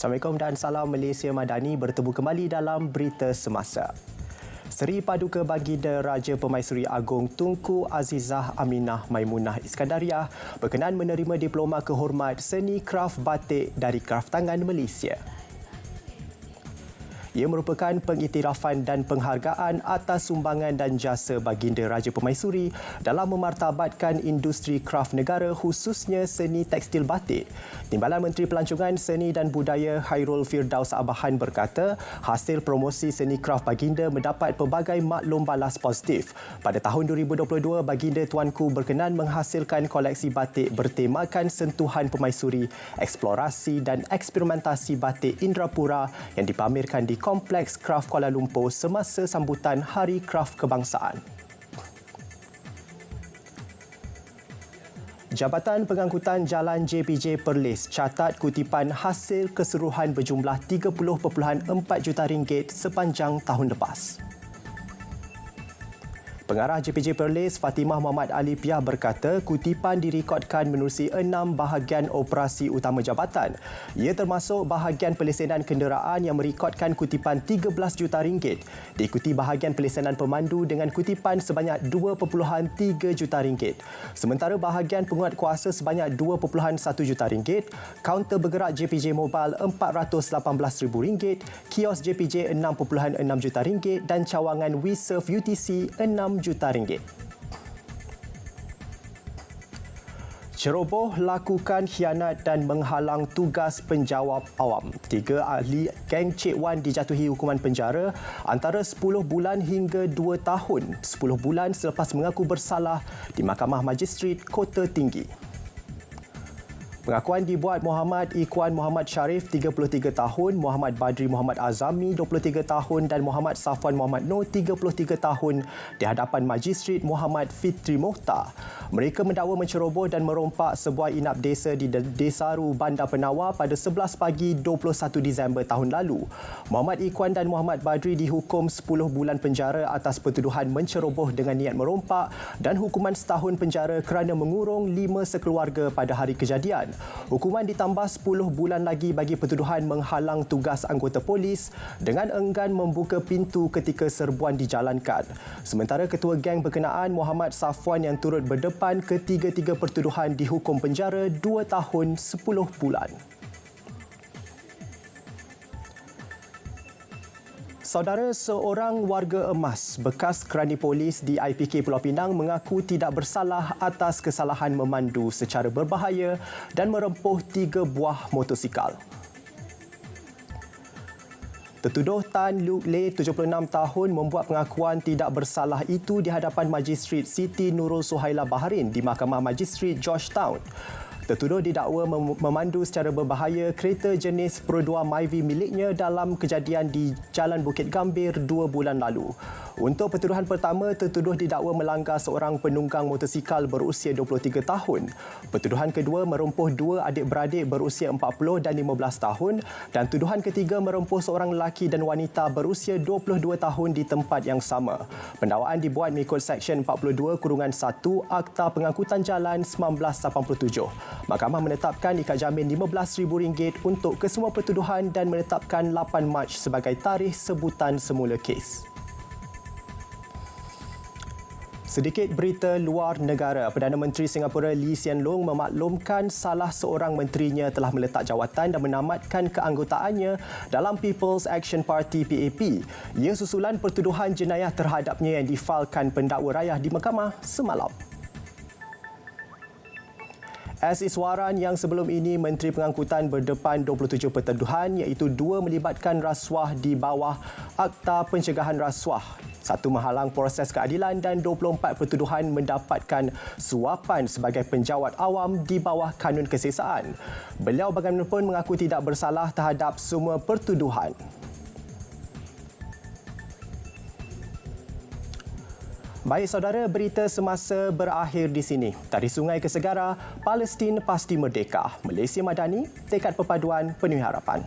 Assalamualaikum dan salam Malaysia Madani, bertemu kembali dalam Berita Semasa. Seri Paduka Baginda Raja Pemaisuri Agong Tunku Azizah Aminah Maimunah Iskandariah berkenan menerima diploma kehormat seni kraf batik dari Kraftangan Malaysia. Ia merupakan pengiktirafan dan penghargaan atas sumbangan dan jasa Baginda Raja Pemaisuri dalam memartabatkan industri kraf negara khususnya seni tekstil batik. Timbalan Menteri Pelancongan Seni dan Budaya Hairul Firdaus Abahan berkata, hasil promosi seni kraf Baginda mendapat pelbagai maklum balas positif. Pada tahun 2022, Baginda Tuanku berkenan menghasilkan koleksi batik bertemakan sentuhan pemaisuri, eksplorasi dan eksperimentasi batik Indrapura yang dipamerkan di Kompleks Kraf Kuala Lumpur semasa sambutan Hari Kraf Kebangsaan. Jabatan Pengangkutan Jalan JPJ Perlis catat kutipan hasil keseluruhan berjumlah 30.4 juta ringgit sepanjang tahun lepas. Pengarah JPJ Perlis Fatimah Muhammad Ali Piah berkata kutipan direkodkan menerusi 6 bahagian operasi utama jabatan. Ia termasuk bahagian pelesenan kenderaan yang merekodkan kutipan 13 juta ringgit, diikuti bahagian pelesenan pemandu dengan kutipan sebanyak 2.3 juta ringgit. Sementara bahagian penguatkuasa sebanyak 2.1 juta ringgit, kaunter bergerak JPJ Mobile RM418,000, kios JPJ RM6.6 juta ringgit dan cawangan WeServe UTC RM6 juta ringgit. Ceroboh lakukan khianat dan menghalang tugas penjawab awam. 3 ahli geng Cik Wan dijatuhi hukuman penjara antara 10 bulan hingga 2 tahun, 10 bulan selepas mengaku bersalah di Mahkamah Majistret Kota Tinggi. Pengakuan dibuat Muhammad Ikhwan Muhammad Sharif 33 tahun, Muhammad Badri Muhammad Azami 23 tahun dan Muhammad Safwan Muhammad Noor 33 tahun di hadapan Majistret Muhammad Fitri Mohtar. Mereka mendakwa menceroboh dan merompak sebuah inap desa di Desaru, Bandar Penawar pada 11 pagi 21 Disember tahun lalu. Muhammad Ikhwan dan Muhammad Badri dihukum 10 bulan penjara atas pertuduhan menceroboh dengan niat merompak dan hukuman setahun penjara kerana mengurung 5 sekeluarga pada hari kejadian. Hukuman ditambah 10 bulan lagi bagi pertuduhan menghalang tugas anggota polis dengan enggan membuka pintu ketika serbuan dijalankan. Sementara ketua geng berkenaan Muhammad Safwan yang turut berdepan ketiga-tiga pertuduhan dihukum penjara 2 tahun 10 bulan. Saudara seorang warga emas bekas kerani polis di IPK Pulau Pinang mengaku tidak bersalah atas kesalahan memandu secara berbahaya dan merempuh 3 buah motosikal. Tertuduh Tan Luke Lay, 76 tahun, membuat pengakuan tidak bersalah itu di hadapan Majistret Siti Nurul Suhaila Baharin di Mahkamah Majistret Georgetown. Tertuduh didakwa memandu secara berbahaya kereta jenis Pro 2 Myvi miliknya dalam kejadian di Jalan Bukit Gambir 2 bulan lalu. Untuk pertuduhan pertama, tertuduh didakwa melanggar seorang penunggang motosikal berusia 23 tahun. Pertuduhan kedua merempuh 2 adik-beradik berusia 40 dan 15 tahun dan tuduhan ketiga merempuh seorang lelaki dan wanita berusia 22 tahun di tempat yang sama. Pendakwaan dibuat mengikut Seksyen 42-1 Akta Pengangkutan Jalan 1987. Mahkamah menetapkan ikat jamin RM15,000 untuk kesemua pertuduhan dan menetapkan 8 Mac sebagai tarikh sebutan semula kes. Sedikit berita luar negara. Perdana Menteri Singapura Lee Hsien Loong memaklumkan salah seorang menterinya telah meletak jawatan dan menamatkan keanggotaannya dalam People's Action Party PAP. Ia susulan pertuduhan jenayah terhadapnya yang difalkan pendakwa rayah di mahkamah semalam. As Iswaran yang sebelum ini Menteri Pengangkutan berdepan 27 pertuduhan iaitu 2 melibatkan rasuah di bawah Akta Pencegahan Rasuah, 1 menghalang proses keadilan dan 24 pertuduhan mendapatkan suapan sebagai penjawat awam di bawah kanun keseksaan. Beliau bagaimanapun mengaku tidak bersalah terhadap semua pertuduhan. Baik saudara, berita semasa berakhir di sini. Dari sungai ke segara, Palestin pasti merdeka. Malaysia Madani, tekad perpaduan penuh harapan.